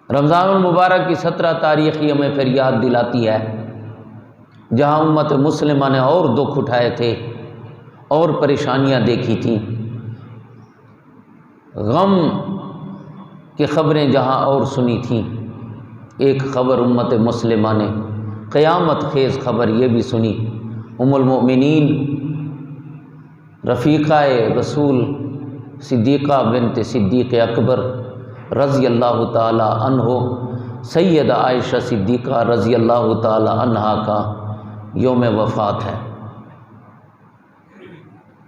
رمضان المبارک کی 17 تاریخ ہی ہمیں پھر یاد دلاتی ہے جہاں امت مسلمہ نے اور دکھ اٹھائے تھے اور پریشانیاں دیکھی تھیں، غم کی خبریں جہاں اور سنی تھیں، ایک خبر امت مسلمہ نے قیامت خیز خبر یہ بھی سنی، ام المؤمنین رفیقہ رسول صدیقہ بنت صدیق اکبر رضی اللہ تعالی عنہ سیدہ عائشہ صدیقہ رضی اللہ تعالی عنہا کا یوم وفات ہے۔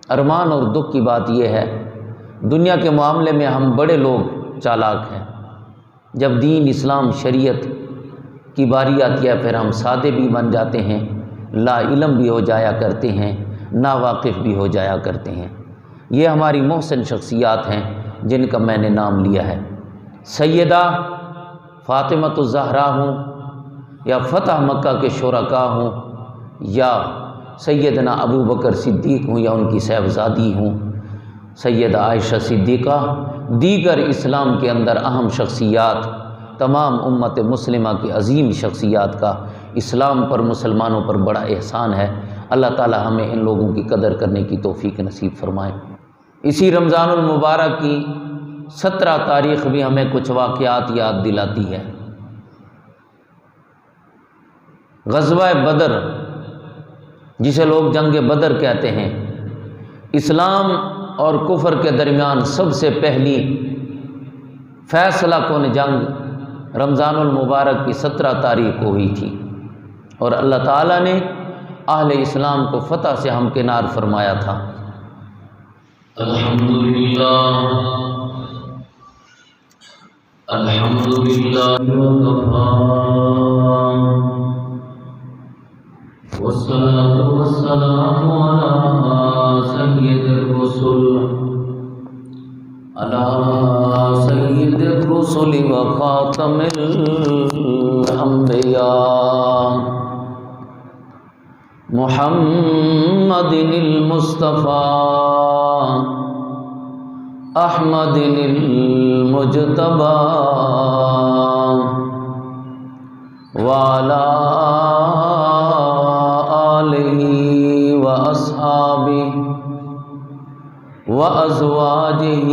ارمان اور دکھ کی بات یہ ہے، دنیا کے معاملے میں ہم بڑے لوگ چالاک ہیں، جب دین اسلام شریعت کی باری آتی ہے پھر ہم سادے بھی بن جاتے ہیں، لا علم بھی ہو جایا کرتے ہیں، نا واقف بھی ہو جایا کرتے ہیں۔ یہ ہماری محسن شخصیات ہیں جن کا میں نے نام لیا ہے۔ سیدہ فاطمۃ الزہرا ہوں یا فتح مکہ کے شرکاء ہوں یا سیدنا ابو بکر صدیق ہوں یا ان کی صاحبزادی ہوں سیدہ عائشہ صدیقہ، دیگر اسلام کے اندر اہم شخصیات، تمام امت مسلمہ کی عظیم شخصیات کا اسلام پر مسلمانوں پر بڑا احسان ہے۔ اللہ تعالی ہمیں ان لوگوں کی قدر کرنے کی توفیق نصیب فرمائے۔ اسی رمضان المبارک کی 17 تاریخ بھی ہمیں کچھ واقعات یاد دلاتی ہے۔ غزوہ بدر جسے لوگ جنگ بدر کہتے ہیں، اسلام اور کفر کے درمیان سب سے پہلی فیصلہ کن جنگ رمضان المبارک کی 17 تاریخ کو ہوئی تھی، اور اللہ تعالیٰ نے اہل اسلام کو فتح سے ہمکنار فرمایا تھا۔ الحمدللہ والصلاة والسلام على سید الرسل وخاتم الانبیاء محمد المصطفى احمد المجتبى وعلى آلہ واصحابہ وازواجہ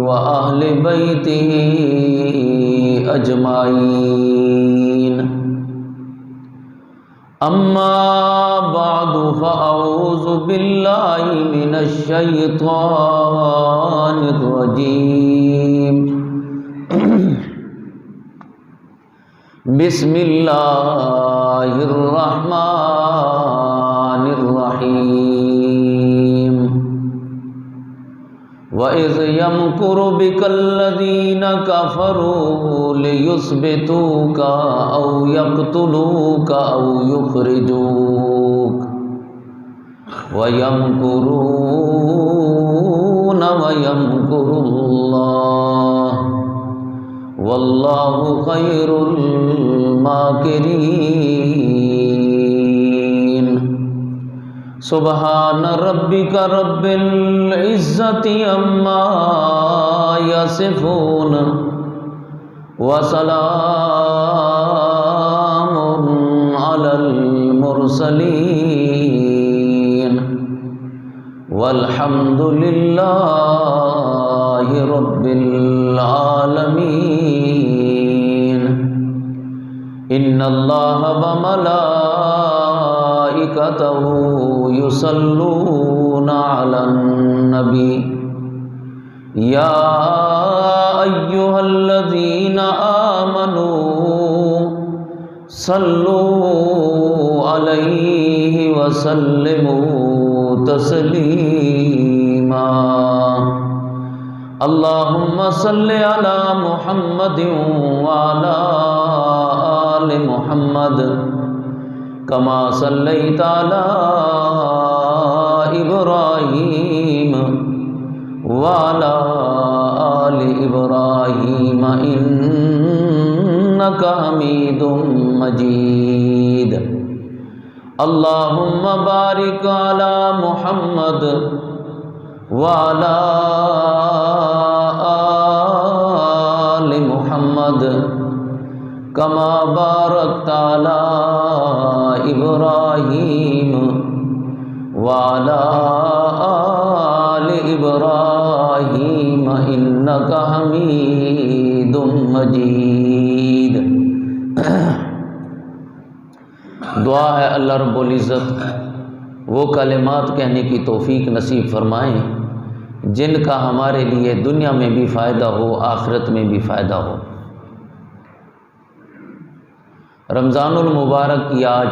واہل بیتہ اجمعین، اما بعد فاعوذ باللہ من الشیطان الرجیم، بسم اللہ الرحمن الرحیم، وَإِذْ يَمْكُرُ بِكَ الَّذِينَ كَفَرُوا لِيُثْبِتُوكَ أَوْ يَقْتُلُوكَ أَوْ يُخْرِجُوكَ وَيَمْكُرُونَ وَيَمْكُرُ اللَّهُ وَاللَّهُ خَيْرُ الْمَاكِرِينَ۔ سبحان ربک رب العزت عما یصفون وسلام علی المرسلین والحمد للہ رب العالمین۔ ان اللہ وملائکتہ یصلون علی النبی یا ایہا الذین آمنوا صلوا علیہ وسلموا تسلیما۔ اللہم صل علی محمد وعلی آل محمد کما صلیت علی ابراہیم وعلی آل ابراہیم انک حمید مجید۔ اللہم بارک علی محمد وعلی آل محمد کما بارکت علی ابراہیم وعلی آل ابراہیم انک حمید مجید۔ دعا ہے اللہ رب العزت وہ کلمات کہنے کی توفیق نصیب فرمائیں جن کا ہمارے لیے دنیا میں بھی فائدہ ہو، آخرت میں بھی فائدہ ہو۔ رمضان المبارک کی آج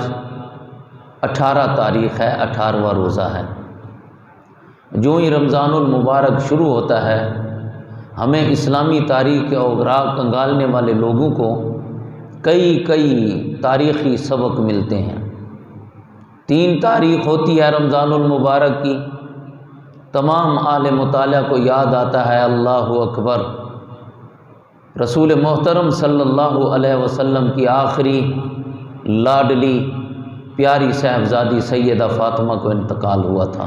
18 تاریخ ہے، 18واں روزہ ہے۔ جو ہی رمضان المبارک شروع ہوتا ہے ہمیں اسلامی تاریخ کے اوراق کنگالنے والے لوگوں کو کئی تاریخی سبق ملتے ہیں۔ 3 تاریخ ہوتی ہے رمضان المبارک کی، تمام اہل مطالعہ کو یاد آتا ہے اللہ اکبر، رسول محترم صلی اللہ علیہ وسلم کی آخری لاڈلی پیاری صاحبزادی سیدہ فاطمہ کو انتقال ہوا تھا۔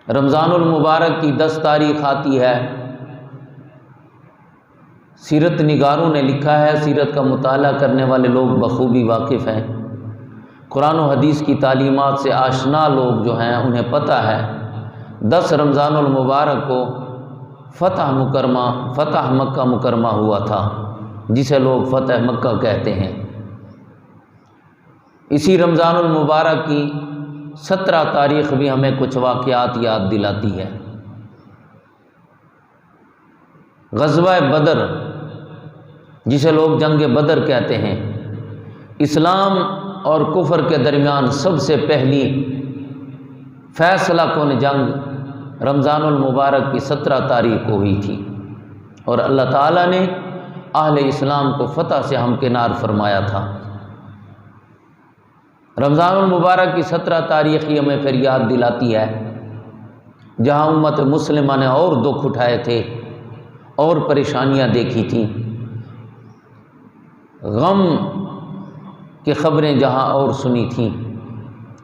رمضان المبارک کی 10 تاریخ آتی ہے، سیرت نگاروں نے لکھا ہے، سیرت کا مطالعہ کرنے والے لوگ بخوبی واقف ہیں، قرآن و حدیث کی تعلیمات سے آشنا لوگ جو ہیں انہیں پتہ ہے 10 رمضان المبارک کو فتح مکہ مکرمہ ہوا تھا، جسے لوگ فتح مکہ کہتے ہیں۔ اسی رمضان المبارک کی 17 تاریخ بھی ہمیں کچھ واقعات یاد دلاتی ہے۔ غزوہ بدر، جسے لوگ جنگ بدر کہتے ہیں، اسلام اور کفر کے درمیان سب سے پہلی فیصلہ کن جنگ رمضان المبارک کی 17 تاریخ کو ہوئی تھی، اور اللہ تعالیٰ نے اہل اسلام کو فتح سے ہمکنار فرمایا تھا۔ رمضان المبارک کی 17 تاریخ ہی ہمیں پھر یاد دلاتی ہے جہاں امت مسلمہ نے اور دکھ اٹھائے تھے اور پریشانیاں دیکھی تھیں، غم کی خبریں جہاں اور سنی تھیں،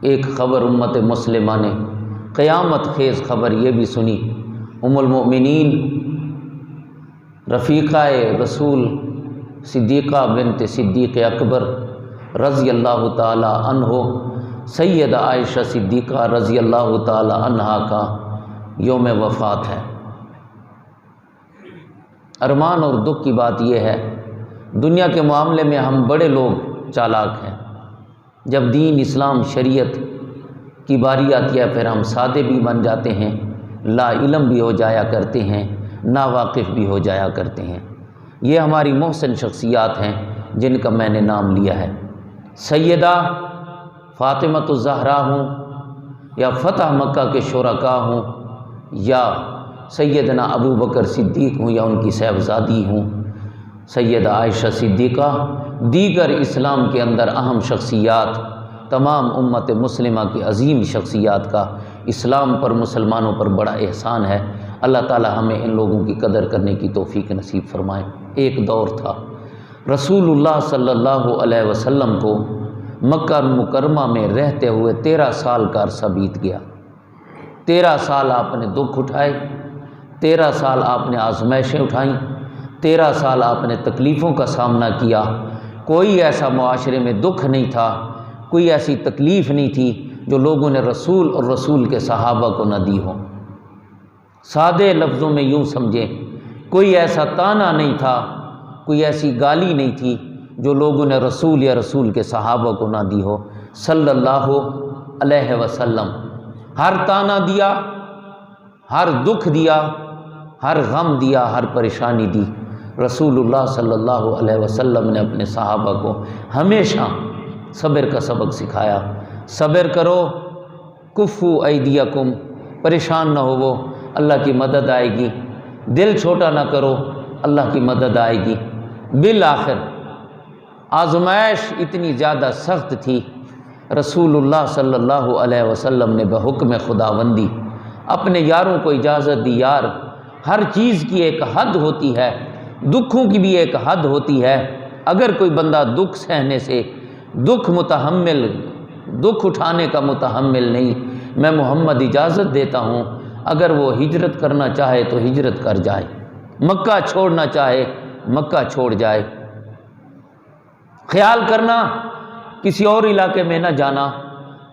ایک خبر امت مسلمہ نے قیامت خیز خبر یہ بھی سنی، ام المؤمنین رفیقہ رسول صدیقہ بنت صدیق اکبر رضی اللہ تعالی عنہ سیدہ عائشہ صدیقہ رضی اللہ تعالی عنہا کا یوم وفات ہے۔ ارمان اور دکھ کی بات یہ ہے دنیا کے معاملے میں ہم بڑے لوگ چالاک ہیں، جب دین اسلام شریعت کی باری آتی ہے پھر ہم سادے بھی بن جاتے ہیں، لا علم بھی ہو جایا کرتے ہیں، ناواقف بھی ہو جایا کرتے ہیں۔ یہ ہماری محسن شخصیات ہیں جن کا میں نے نام لیا ہے۔ سیدہ فاطمہ الزہرا ہوں یا فتح مکہ کے شرکاء ہوں یا سیدنا ابو بکر صدیق ہوں یا ان کی صاحبزادی ہوں سیدہ عائشہ صدیقہ، دیگر اسلام کے اندر اہم شخصیات، تمام امت مسلمہ کی عظیم شخصیات کا اسلام پر مسلمانوں پر بڑا احسان ہے۔ اللہ تعالی ہمیں ان لوگوں کی قدر کرنے کی توفیق نصیب فرمائے۔ ایک دور تھا رسول اللہ صلی اللہ علیہ وسلم کو مکہ مکرمہ میں رہتے ہوئے 13 سال کا عرصہ بیت گیا۔ 13 سال آپ نے دکھ اٹھائے، 13 سال آپ نے آزمائشیں اٹھائیں، 13 سال آپ نے تکلیفوں کا سامنا کیا۔ کوئی ایسا معاشرے میں دکھ نہیں تھا، کوئی ایسی تکلیف نہیں تھی جو لوگوں نے رسول اور رسول کے صحابہ کو نہ دی ہو۔ سادے لفظوں میں یوں سمجھیں، کوئی ایسا طعنہ نہیں تھا، کوئی ایسی گالی نہیں تھی جو لوگوں نے رسول یا رسول کے صحابہ کو نہ دی ہو صلی اللہ علیہ وسلم۔ ہر طعنہ دیا، ہر دکھ دیا، ہر غم دیا، ہر پریشانی دی، رسول اللہ صلی اللہ علیہ وسلم نے اپنے صحابہ کو ہمیشہ صبر کا سبق سکھایا۔ صبر کرو، کفو ایدیکم، پریشان نہ ہوو، اللہ کی مدد آئے گی، دل چھوٹا نہ کرو، اللہ کی مدد آئے گی۔ بالآخر آزمائش اتنی زیادہ سخت تھی، رسول اللہ صلی اللہ علیہ وسلم نے بحکم خداوندی اپنے یاروں کو اجازت دی، یار ہر چیز کی ایک حد ہوتی ہے، دکھوں کی بھی ایک حد ہوتی ہے۔ اگر کوئی بندہ دکھ سہنے سے، دکھ اٹھانے کا متحمل نہیں، میں محمد اجازت دیتا ہوں اگر وہ ہجرت کرنا چاہے تو ہجرت کر جائے، مکہ چھوڑنا چاہے مکہ چھوڑ جائے۔ خیال کرنا کسی اور علاقے میں نہ جانا،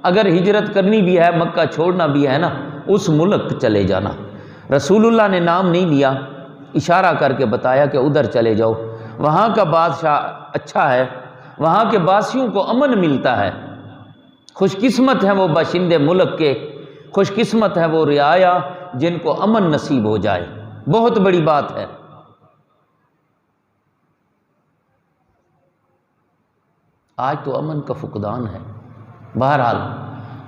اگر ہجرت کرنی بھی ہے، مکہ چھوڑنا بھی ہے نا، اس ملک چلے جانا۔ رسول اللہ نے نام نہیں لیا، اشارہ کر کے بتایا کہ ادھر چلے جاؤ، وہاں کا بادشاہ اچھا ہے، وہاں کے باسیوں کو امن ملتا ہے، خوش قسمت ہیں وہ باشندے ملک کے، خوش قسمت ہے وہ رعایا جن کو امن نصیب ہو جائے، بہت بڑی بات ہے۔ آج تو امن کا فقدان ہے۔ بہرحال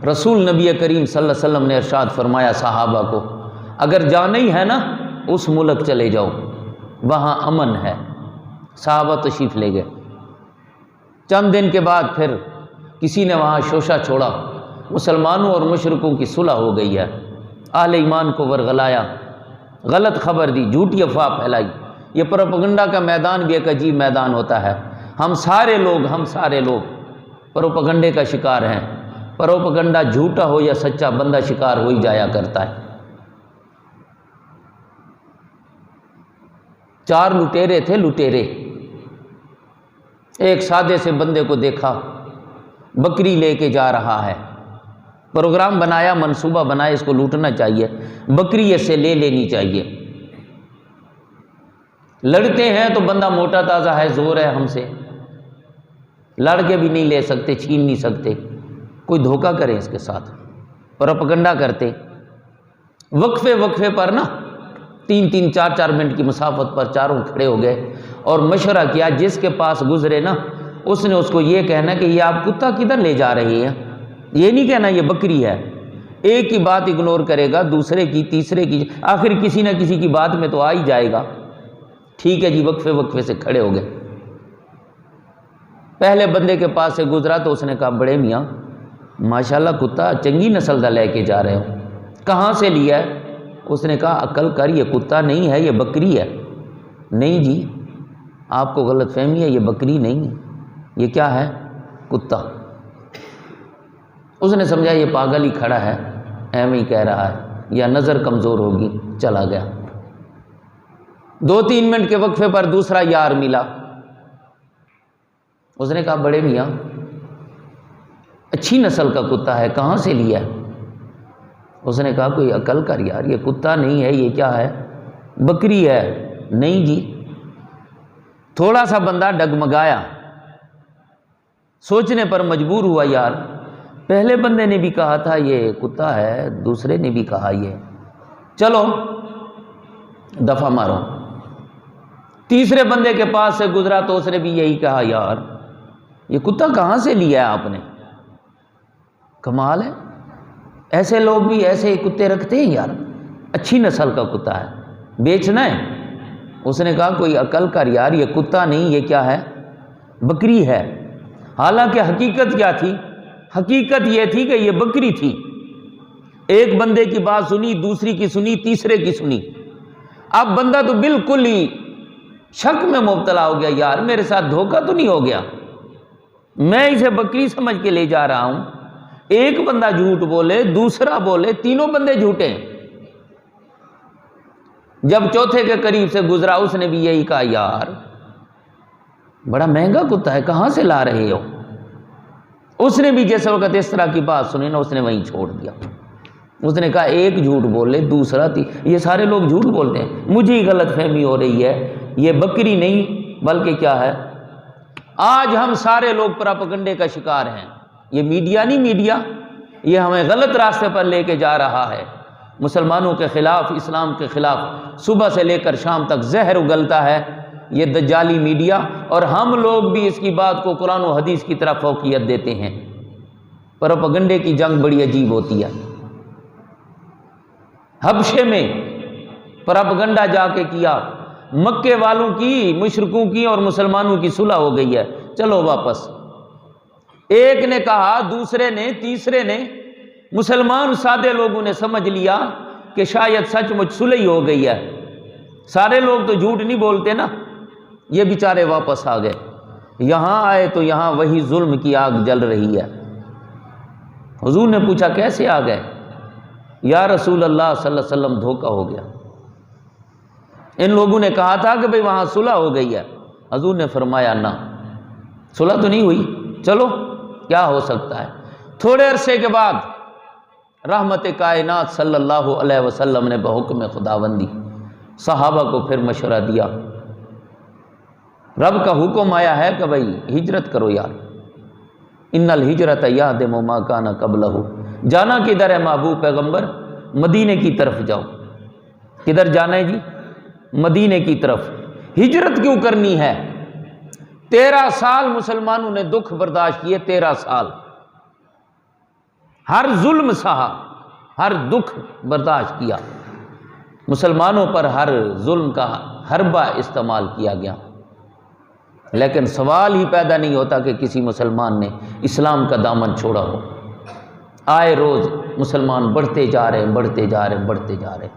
رسول نبی کریم صلی اللہ علیہ وسلم نے ارشاد فرمایا صحابہ کو، اگر جانا ہی ہے نا اس ملک چلے جاؤ، وہاں امن ہے۔ صحابہ تشریف لے گئے۔ چند دن کے بعد پھر کسی نے وہاں شوشہ چھوڑا، مسلمانوں اور مشرکوں کی صلح ہو گئی ہے، اہل ایمان کو ورغلایا، غلط خبر دی، جھوٹی افواہ پھیلائی۔ یہ پروپیگنڈا کا میدان بھی ایک عجیب میدان ہوتا ہے۔ ہم سارے لوگ پروپیگنڈے کا شکار ہیں۔ پروپیگنڈا جھوٹا ہو یا سچا، بندہ شکار ہو ہی جایا کرتا ہے۔ 4 لٹیرے تھے، لٹیرے ایک سادے سے بندے کو دیکھا، بکری لے کے جا رہا ہے، پروگرام بنایا، منصوبہ بنایا، اس کو لوٹنا چاہیے، بکری اس سے لے لینی چاہیے۔ لڑتے ہیں تو بندہ موٹا تازہ ہے، زور ہے ہم سے، لڑ کے بھی نہیں لے سکتے، چھین نہیں سکتے، کوئی دھوکہ کرے اس کے ساتھ، پروپیگنڈا کرتے۔ وقفے پر نا 3-3 4-4 منٹ کی مسافت پر چاروں کھڑے ہو گئے اور مشورہ کیا، جس کے پاس گزرے نا اس نے اس کو یہ کہنا کہ یہ آپ کتا کدھر لے جا رہے ہیں، یہ نہیں کہنا یہ بکری ہے۔ ایک کی بات اگنور کرے گا، دوسرے کی، تیسرے کی، آخر کسی نہ کسی کی بات میں تو آ ہی جائے گا۔ ٹھیک ہے جی، وقفے سے کھڑے ہو گئے۔ پہلے بندے کے پاس سے گزرا تو اس نے کہا، بڑے میاں ماشاءاللہ کتا چنگی نسل کا لے کے جا رہے ہو، کہاں سے لیا ہے؟ اس نے کہا عقل کر، یہ کتا نہیں ہے، یہ بکری ہے۔ نہیں جی آپ کو غلط فہمی ہے، یہ بکری نہیں ہے، یہ کیا ہے؟ کتا۔ اس نے سمجھا یہ پاگل ہی کھڑا ہے، ایویں ہی کہہ رہا ہے، یا نظر کمزور ہوگی، چلا گیا۔ 2-3 منٹ کے وقفے پر دوسرا یار ملا، اس نے کہا بڑے میاں اچھی نسل کا کتا ہے، کہاں سے لیا ہے؟ اس نے کہا کوئی عقل کر یار، یہ کتا نہیں ہے، یہ کیا ہے؟ بکری ہے۔ نہیں جی۔ تھوڑا سا بندہ ڈگمگایا، سوچنے پر مجبور ہوا، یار پہلے بندے نے بھی کہا تھا یہ کتا ہے، دوسرے نے بھی کہا یہ، چلو دفعہ مارو۔ تیسرے بندے کے پاس سے گزرا تو اس نے بھی یہی کہا، یار یہ کتا کہاں سے لیا ہے آپ نے؟ کمال ہے، ایسے لوگ بھی ایسے کتے رکھتے ہیں یار، اچھی نسل کا کتا ہے، بیچنا ہے۔ اس نے کہا کوئی عقل کر یار، یہ کتا نہیں، یہ کیا ہے؟ بکری ہے۔ حالانکہ حقیقت کیا تھی؟ حقیقت یہ تھی کہ یہ بکری تھی۔ ایک بندے کی بات سنی، دوسری کی سنی، تیسرے کی سنی، اب بندہ تو بالکل ہی شک میں مبتلا ہو گیا، یار میرے ساتھ دھوکہ تو نہیں ہو گیا، میں اسے بکری سمجھ کے لے جا رہا ہوں، ایک بندہ جھوٹ بولے، دوسرا بولے، تینوں بندے جھوٹے ہیں۔ جب چوتھے کے قریب سے گزرا اس نے بھی یہی کہا، یار بڑا مہنگا کتا ہے، کہاں سے لا رہے ہو؟ اس نے بھی جیسے وقت اس طرح کی بات سنی نا، اس نے وہیں چھوڑ دیا۔ اس نے کہا ایک جھوٹ بولے، دوسرا یہ سارے لوگ جھوٹ بولتے ہیں، مجھے ہی غلط فہمی ہو رہی ہے، یہ بکری نہیں بلکہ کیا ہے؟ آج ہم سارے لوگ پروپیگنڈے کا شکار ہیں۔ یہ میڈیا نہیں، میڈیا یہ ہمیں غلط راستے پر لے کے جا رہا ہے، مسلمانوں کے خلاف، اسلام کے خلاف صبح سے لے کر شام تک زہر اگلتا ہے یہ دجالی میڈیا، اور ہم لوگ بھی اس کی بات کو قرآن و حدیث کی طرف فوقیت دیتے ہیں۔ پروپیگنڈے کی جنگ بڑی عجیب ہوتی ہے۔ حبشے میں پروپیگنڈا جا کے کیا، مکے والوں کی، مشرکوں کی اور مسلمانوں کی صلح ہو گئی ہے، چلو واپس۔ ایک نے کہا، دوسرے نے، تیسرے نے، مسلمان سادے لوگوں نے سمجھ لیا کہ شاید سچ مچ صلح ہی ہو گئی ہے۔ سارے لوگ تو جھوٹ نہیں بولتے نا، یہ بیچارے واپس آ گئے۔ یہاں آئے تو یہاں وہی ظلم کی آگ جل رہی ہے۔ حضور نے پوچھا کیسے آ گئے؟ یا رسول اللہ صلی اللہ علیہ وسلم دھوکہ ہو گیا، ان لوگوں نے کہا تھا کہ بھئی وہاں صلح ہو گئی ہے۔ حضور نے فرمایا نہ، صلح تو نہیں ہوئی، چلو کیا ہو سکتا ہے۔ تھوڑے عرصے کے بعد رحمت کائنات صلی اللہ علیہ وسلم نے بحکم خداوندی صحابہ کو پھر مشورہ دیا، رب کا حکم آیا ہے کہ بھائی ہجرت کرو یار، ان الہجرت یہدم ما کان قبلہ، جانا کدھر ہے محبوب پیغمبر؟ مدینے کی طرف جاؤ۔ کدھر جانا ہے جی؟ مدینے کی طرف۔ ہجرت کیوں کرنی ہے؟ 13 سال مسلمانوں نے دکھ برداشت کیے، 13 سال ہر ظلم سہا، ہر دکھ برداشت کیا، مسلمانوں پر ہر ظلم کا حربہ استعمال کیا گیا، لیکن سوال ہی پیدا نہیں ہوتا کہ کسی مسلمان نے اسلام کا دامن چھوڑا ہو۔ آئے روز مسلمان بڑھتے جا رہے ہیں، بڑھتے جا رہے ہیں، بڑھتے جا رہے ہیں۔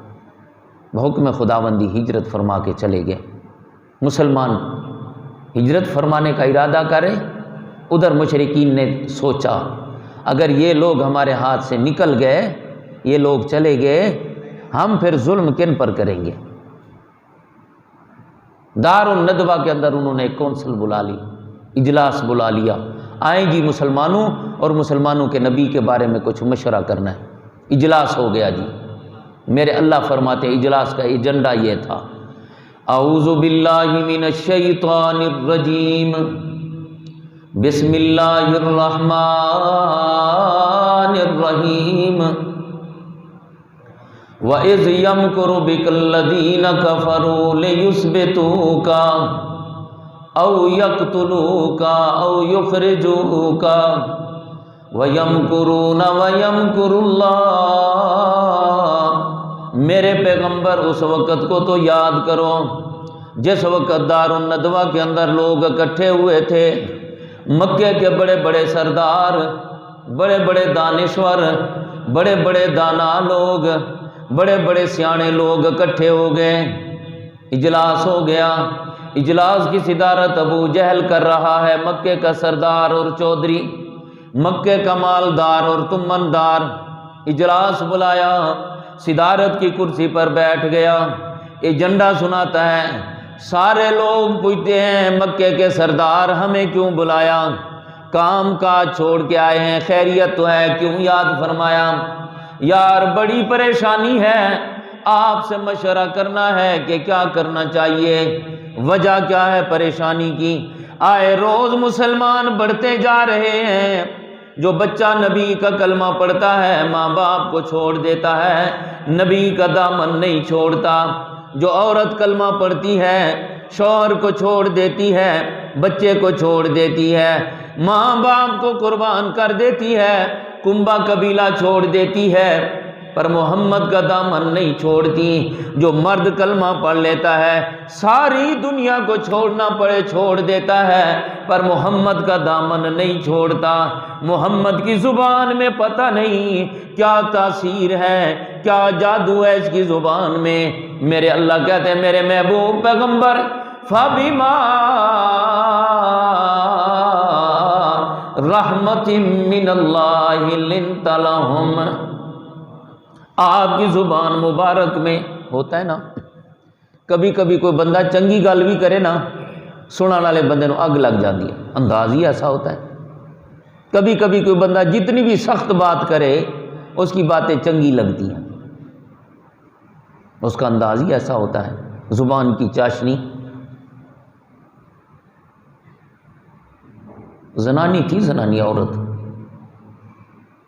بحکم خداوندی ہجرت فرما کے چلے گئے۔ مسلمان ہجرت فرمانے کا ارادہ کرے، ادھر مشرکین نے سوچا اگر یہ لوگ ہمارے ہاتھ سے نکل گئے، یہ لوگ چلے گئے، ہم پھر ظلم کن پر کریں گے؟ دار الندوہ کے اندر انہوں نے ایک کونسل بلا لی، اجلاس بلا لیا، آئیں جی مسلمانوں اور مسلمانوں کے نبی کے بارے میں کچھ مشورہ کرنا ہے۔ اجلاس ہو گیا جی۔ میرے اللہ فرماتے ہیں اجلاس کا ایجنڈا یہ تھا، اعوذ باللہ من الشیطان الرجیم، بسم اللہ الرحمن الرحیم، وَإِذْ يَمْكُرُ بِكَ الَّذِينَ كَفَرُوا لِيُثْبِتُوكَ أَوْ يَقْتُلُوكَ أَوْ يُخْرِجُوكَ وَيَمْكُرُونَ وَيَمْكُرُ اللَّهُ۔ میرے پیغمبر اس وقت کو تو یاد کرو جس وقت دار الندوہ کے اندر لوگ اکٹھے ہوئے تھے، مکے کے بڑے بڑے سردار، بڑے بڑے دانشور، بڑے بڑے دانا لوگ، بڑے بڑے سیانے لوگ اکٹھے ہو گئے، اجلاس ہو گیا۔ اجلاس کی صدارت ابو جہل کر رہا ہے، مکے کا سردار اور چودھری، مکے کا مالدار اور تمندار۔ اجلاس بلایا، صدارت کی کرسی پر بیٹھ گیا، ایجنڈا سناتا ہے۔ سارے لوگ پوچھتے ہیں مکے کے سردار ہمیں کیوں بلایا؟ کام کاج چھوڑ کے آئے ہیں، خیریت تو ہے، کیوں یاد فرمایا؟ یار بڑی پریشانی ہے، آپ سے مشورہ کرنا ہے کہ کیا کرنا چاہیے، وجہ کیا ہے پریشانی کی؟ آئے روز مسلمان بڑھتے جا رہے ہیں، جو بچہ نبی کا کلمہ پڑھتا ہے ماں باپ کو چھوڑ دیتا ہے، نبی کا دامن نہیں چھوڑتا، جو عورت کلمہ پڑھتی ہے شوہر کو چھوڑ دیتی ہے، بچے کو چھوڑ دیتی ہے، ماں باپ کو قربان کر دیتی ہے، کنبہ قبیلہ چھوڑ دیتی ہے، پر محمد کا دامن نہیں چھوڑتی۔ جو مرد کلمہ پڑھ لیتا ہے ساری دنیا کو چھوڑنا پڑے چھوڑ دیتا ہے، پر محمد کا دامن نہیں چھوڑتا۔ محمد کی زبان میں پتہ نہیں کیا تاثیر ہے، کیا جادو ہے اس کی زبان میں۔ میرے اللہ کہتے ہیں میرے محبوب پیغمبر فَبِمَا رحمت من اللہ لنت لہم، آپ کی زبان مبارک میں ہوتا ہے نا، کبھی کبھی کوئی بندہ چنگی گل بھی کرے نا، سننے والے بندے نو اگ لگ جاتی ہے، انداز ہی ایسا ہوتا ہے۔ کبھی کبھی کوئی بندہ جتنی بھی سخت بات کرے اس کی باتیں چنگی لگتی ہیں، اس کا انداز ہی ایسا ہوتا ہے، زبان کی چاشنی۔ زنانی تھی، زنانی عورت،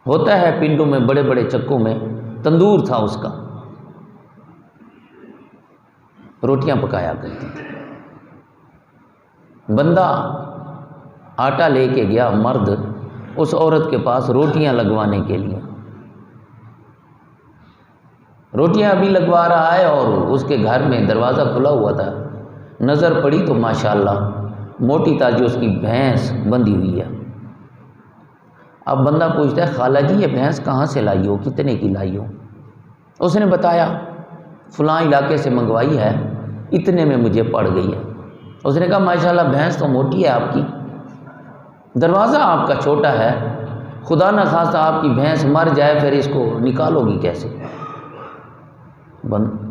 ہوتا ہے پنڈوں میں بڑے بڑے چکوں میں تندور تھا اس کا، روٹیاں پکایا کرتی تھی۔ بندہ آٹا لے کے گیا، مرد اس عورت کے پاس روٹیاں لگوانے کے لیے، روٹیاں ابھی لگوا رہا ہے اور اس کے گھر میں دروازہ کھلا ہوا تھا، نظر پڑی تو ماشاءاللہ موٹی تازی اس کی بھینس بندھی ہوئی ہے۔ اب بندہ پوچھتا ہے خالہ جی یہ بھینس کہاں سے لائی ہو، کتنے کی لائی ہو؟ اس نے بتایا فلاں علاقے سے منگوائی ہے، اتنے میں مجھے پڑ گئی ہے۔ اس نے کہا ماشاءاللہ بھینس تو موٹی ہے آپ کی، دروازہ آپ کا چھوٹا ہے، خدا نہ خواستہ آپ کی بھینس مر جائے پھر اس کو نکالو گی کیسے؟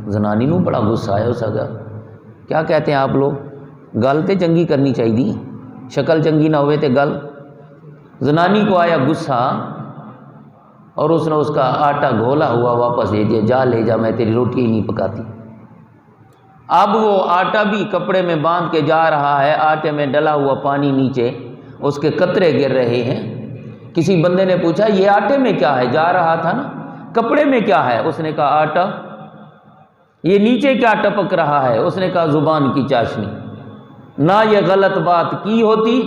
زنانی نو بڑا غصہ آیا، اس کا کیا کہتے ہیں آپ لوگ، گل تے چنگی کرنی چاہیے، شکل چنگی نہ ہوئے تے گل. زنانی کو آیا غصہ اور اس نے اس کا آٹا گھولا ہوا واپس دے دیا, جا لے جا, میں تیری روٹی ہی نہیں پکاتی. اب وہ آٹا بھی کپڑے میں باندھ کے جا رہا ہے, آٹے میں ڈلا ہوا پانی نیچے اس کے قطرے گر رہے ہیں. کسی بندے نے پوچھا یہ آٹے میں کیا ہے؟ جا رہا تھا نا, کپڑے میں کیا ہے؟ اس نے کہا آٹا. یہ نیچے کیا ٹپک رہا ہے؟ اس نے کہا زبان کی چاشنی. نہ یہ غلط بات کی ہوتی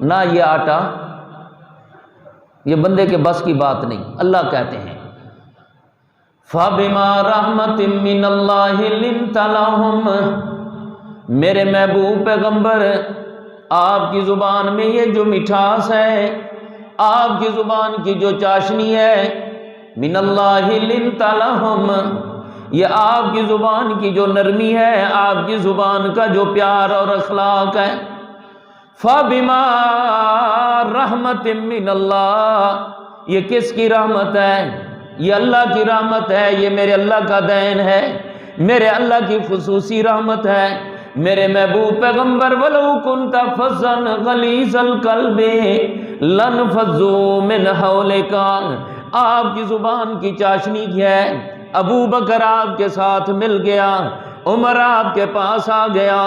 نہ یہ آٹا, یہ بندے کے بس کی بات نہیں. اللہ کہتے ہیں فَبِمَا رَحْمَةٍ مِّنَ اللَّهِ لِنْتَ لَهُمْ, میرے محبوب پیغمبر آپ کی زبان میں یہ جو مٹھاس ہے, آپ کی زبان کی جو چاشنی ہے, مِّنَ اللَّهِ لِنْتَ لَهُمْ, یہ آپ کی زبان کی جو نرمی ہے, آپ کی زبان کا جو پیار اور اخلاق ہے. فَبِمَا رَحْمَةٍ مِّنَ اللَّهِ, یہ کس کی رحمت ہے؟ یہ اللہ کی رحمت ہے, یہ میرے اللہ کا دین ہے, میرے اللہ کی خصوصی رحمت ہے. میرے محبوب پیغمبر وَلَوْ كُنْتَ فَظًّا غَلِيظَ الْقَلْبِ لَانفَضُّوا مِنْ حَوْلِكَ, آپ کی زبان کی چاشنی کیا ہے؟ ابو بکر آپ کے ساتھ مل گیا, عمر آپ کے پاس آ گیا,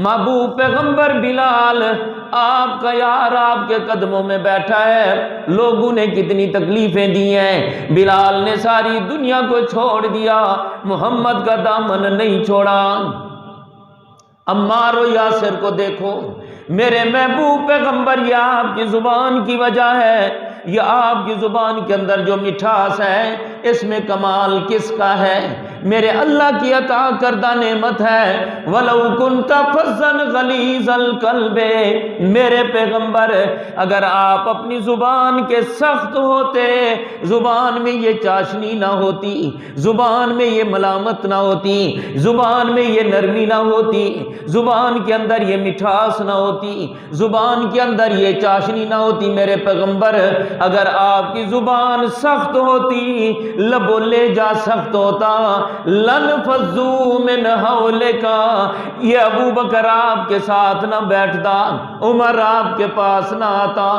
محبوب پیغمبر بلال آپ کا یار آپ کے قدموں میں بیٹھا ہے. لوگوں نے کتنی تکلیفیں دی ہیں, بلال نے ساری دنیا کو چھوڑ دیا, محمد کا دامن نہیں چھوڑا. عمار و یاسر کو دیکھو, میرے محبوب پیغمبر یہ آپ کی زبان کی وجہ ہے, یہ آپ کی زبان کے اندر جو مٹھاس ہے اس میں کمال کس کا ہے؟ میرے اللہ کی عطا کردہ نعمت ہے. وَلَوْ كُنْتَ فَظًّا غَلِيظَ الْقَلْبِ, میرے پیغمبر اگر آپ اپنی زبان کے سخت ہوتے, زبان میں یہ چاشنی نہ ہوتی, زبان میں یہ ملامت نہ ہوتی, زبان میں یہ نرمی نہ ہوتی, زبان کے اندر یہ مٹھاس نہ ہوتی, زبان کے اندر یہ چاشنی نہ ہوتی, میرے پیغمبر اگر آپ کی زبان سخت ہوتی, لب و لہجہ سخت ہوتا, لَنْفَضُّوا مِنْ حَوْلِكَ, یہ ابو بکر آپ کے ساتھ نہ بیٹھتا, عمر آپ کے پاس نہ آتا,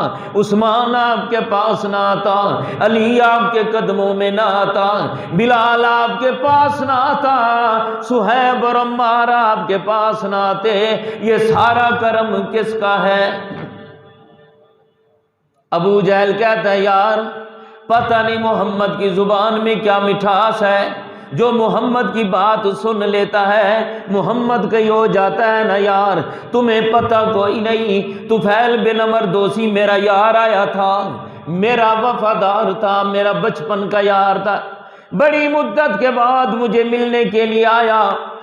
عثمان آپ کے پاس نہ آتا, علی آپ کے قدموں میں نہ آتا, بلال آپ کے پاس نہ آتا, صہیب اور عمار آپ کے پاس نہ آتے. یہ سارا کرم کس کا ہے؟ ابو جہل کہتا ہے یار پتہ نہیں محمد کی زبان میں کیا مٹھاس ہے, جو محمد کی بات سن لیتا ہے محمد کہیں ہو جاتا ہے نا یار. تمہیں پتہ کوئی نہیں, طفیل بن عمر دوسی میرا یار آیا تھا, میرا وفادار تھا, میرا بچپن کا یار تھا, بڑی مدت کے بعد مجھے ملنے کے لیے آیا,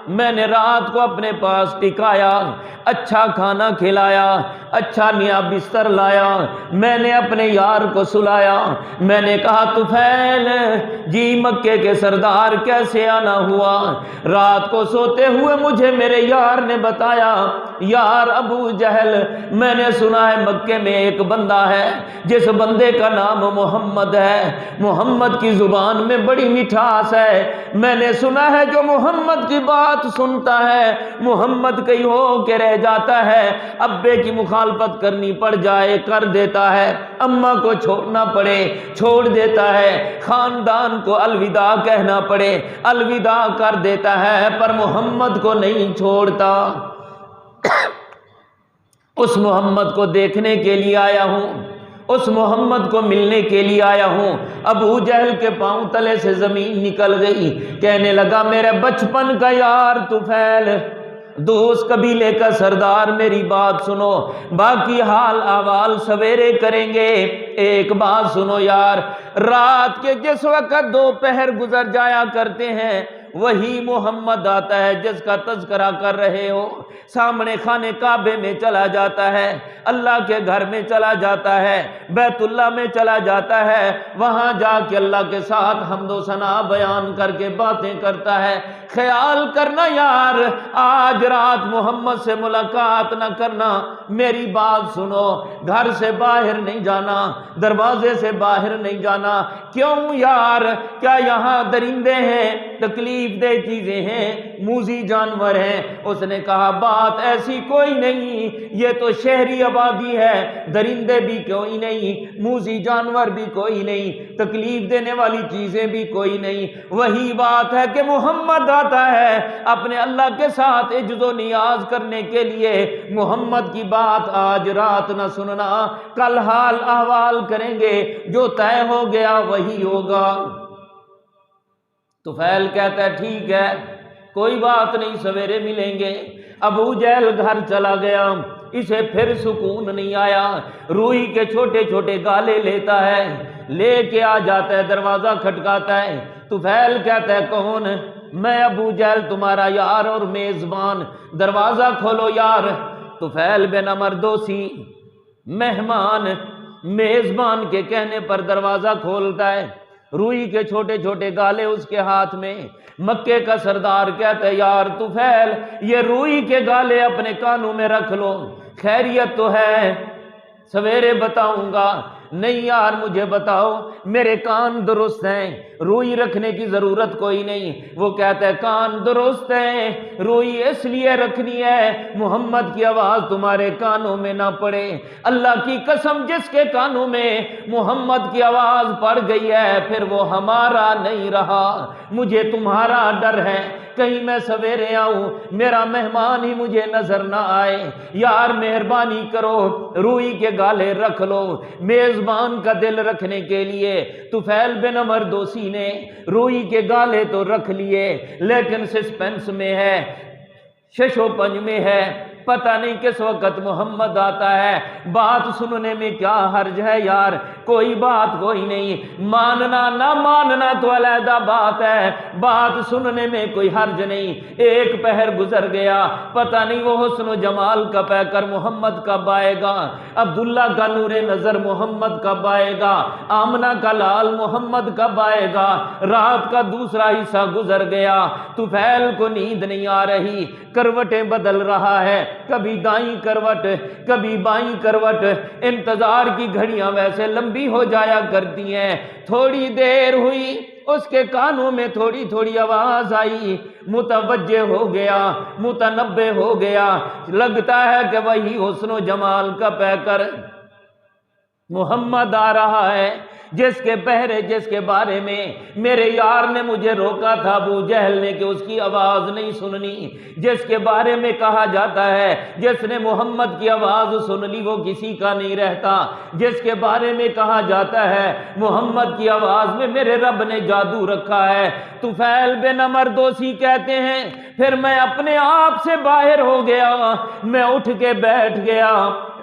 میں نے رات کو اپنے پاس ٹکایا, اچھا کھانا کھلایا, اچھا نیا بستر لایا, میں نے اپنے یار کو سلایا. میں نے کہا طفیل جی مکے کے سردار کیسے آنا ہوا؟ رات کو سوتے ہوئے مجھے میرے یار نے بتایا, یار ابو جہل میں نے سنا ہے مکے میں ایک بندہ ہے جس بندے کا نام محمد ہے, محمد کی زبان میں بڑی مٹھاس ہے, میں نے سنا ہے جو محمد کی بات سنتا ہے محمد کہیں ہو کے رہ جاتا ہے, ابے کی مخالفت کرنی پڑ جائے کر دیتا ہے, اماں کو چھوڑنا پڑے چھوڑ دیتا ہے, خاندان کو الوداع کہنا پڑے الوداع کر دیتا ہے, پر محمد کو نہیں چھوڑتا. اس محمد کو دیکھنے کے لیے آیا ہوں, اس محمد کو ملنے کے لیے آیا ہوں. ابو جہل کے پاؤں تلے سے زمین نکل گئی, کہنے لگا میرے بچپن کا یار طفیل, دوست قبیلے کا سردار, میری بات سنو, باقی حال احوال سویرے کریں گے. ایک بات سنو یار, رات کے جس وقت دوپہر گزر جایا کرتے ہیں وہی محمد آتا ہے جس کا تذکرہ کر رہے ہو, سامنے خانے کعبے میں چلا جاتا ہے, اللہ کے گھر میں چلا جاتا ہے, بیت اللہ میں چلا جاتا ہے, وہاں جا کے اللہ کے ساتھ حمد و ثنا بیان کر کے باتیں کرتا ہے. خیال کرنا یار آج رات محمد سے ملاقات نہ کرنا, میری بات سنو, گھر سے باہر نہیں جانا, دروازے سے باہر نہیں جانا. کیوں یار؟ کیا یہاں درندے ہیں؟ تکلیف دہ چیزیں ہیں، موذی جانور ہیں۔ اس نے کہا بات ایسی کوئی نہیں، یہ تو شہری آبادی ہے، درندے بھی کوئی نہیں، موذی جانور بھی کوئی نہیں، تکلیف دینے والی چیزیں بھی کوئی نہیں۔ وہی بات ہے کہ محمد آتا ہے اپنے اللہ کے ساتھ عجز و نیاز کرنے کے لیے۔ محمد کی بات آج رات نہ سننا، کل حال احوال کریں گے، جو طے ہو گیا وہی ہوگا۔ طفیل کہتا ہے ٹھیک ہے کوئی بات نہیں، سویرے ملیں گے۔ ابو جہل گھر چلا گیا، اسے پھر سکون نہیں آیا، روئی کے چھوٹے چھوٹے گالے لیتا ہے، لے کے آ جاتا ہے، دروازہ کھٹکاتا ہے۔ طفیل کہتا ہے کون؟ میں ابو جہل تمہارا یار اور میزبان، دروازہ کھولو یار۔ طفیل بن عمر دوسی مہمان میزبان کے کہنے پر دروازہ کھولتا ہے، روئی کے چھوٹے چھوٹے گالے اس کے ہاتھ میں۔ مکے کا سردار کہتا ہے یار طفیل یہ روئی کے گالے اپنے کانوں میں رکھ لو، خیریت تو ہے؟ سویرے بتاؤں گا۔ نہیں یار مجھے بتاؤ، میرے کان درست ہیں، روئی رکھنے کی ضرورت کوئی نہیں۔ وہ کہتا ہے کان درست ہیں، روئی اس لیے رکھنی ہے محمد کی آواز تمہارے کانوں میں نہ پڑے۔ اللہ کی قسم جس کے کانوں میں محمد کی آواز پڑ گئی ہے پھر وہ ہمارا نہیں رہا۔ مجھے تمہارا ڈر ہے کہیں میں سویرے آؤں میرا مہمان ہی مجھے نظر نہ آئے، یار مہربانی کرو روئی کے گالے رکھ لو۔ میزبان کا دل رکھنے کے لیے طفیل بن عمر دوسی نے روئی کے گالے تو رکھ لیے، لیکن سسپینس میں ہے، شش و پنج میں ہے، پتہ نہیں کس وقت محمد آتا ہے۔ بات سننے میں کیا حرج ہے یار، کوئی بات کوئی نہیں، ماننا نہ ماننا تو علیحدہ بات ہے، بات سننے میں کوئی حرج نہیں۔ ایک پہر گزر گیا، پتہ نہیں وہ حسن و جمال کا پیکر محمد کب آئے گا، عبداللہ کا نور نظر محمد کب آئے گا، آمنہ کا لال محمد کب آئے گا۔ رات کا دوسرا حصہ گزر گیا، طفیل کو نیند نہیں آ رہی، کروٹیں بدل رہا ہے، کبھی دائیں کروٹ کبھی بائیں کروٹ، انتظار کی گھڑیاں ویسے لمبی ہو جایا کرتی ہیں۔ تھوڑی دیر ہوئی اس کے کانوں میں تھوڑی تھوڑی آواز آئی، متوجہ ہو گیا، متنبہ ہو گیا، لگتا ہے کہ وہی حسن و جمال کا پیکر محمد آ رہا ہے جس کے پہرے جس کے بارے میں میرے یار نے مجھے روکا تھا ابو جہل نے کہ اس کی آواز نہیں سننی، جس کے بارے میں کہا جاتا ہے جس نے محمد کی آواز سن لی وہ کسی کا نہیں رہتا، جس کے بارے میں کہا جاتا ہے محمد کی آواز میں میرے رب نے جادو رکھا ہے۔ طفیل بن عمر دوسی کہتے ہیں پھر میں اپنے آپ سے باہر ہو گیا، میں اٹھ کے بیٹھ گیا،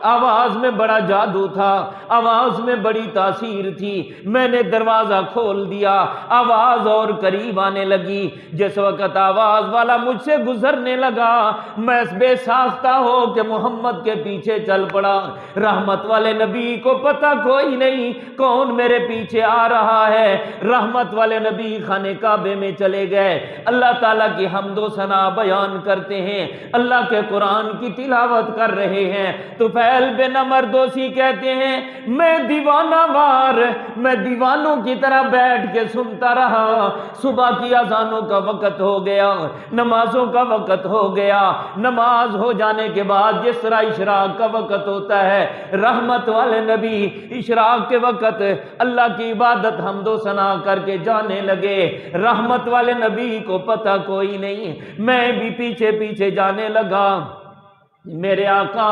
آواز میں بڑا جادو تھا، آواز میں بڑی تاثیر تھی، میں نے دروازہ کھول دیا، آواز اور قریب آنے لگی، جس وقت آواز والا مجھ سے گزرنے لگا میں بے ساختہ ہو کہ محمد کے پیچھے چل پڑا۔ رحمت والے نبی کو پتہ کوئی نہیں کون میرے پیچھے آ رہا ہے، رحمت والے نبی خانہ کعبے میں چلے گئے، اللہ تعالیٰ کی حمد و ثنا بیان کرتے ہیں، اللہ کے قرآن کی تلاوت کر رہے ہیں۔ طفیل بن عمر دوسی کہتے ہیں میں دیوانہ وار، میں دیوانوں کی طرح بیٹھ کے سنتا رہا، صبح کی اذانوں کا وقت ہو گیا، نمازوں کا وقت ہو گیا، نماز ہو جانے کے بعد جس طرح اشراق کا وقت ہوتا ہے، رحمت والے نبی اشراق کے وقت اللہ کی عبادت حمد و ثنا کر کے جانے لگے، رحمت والے نبی کو پتہ کوئی نہیں، میں بھی پیچھے پیچھے جانے لگا۔ میرے آقا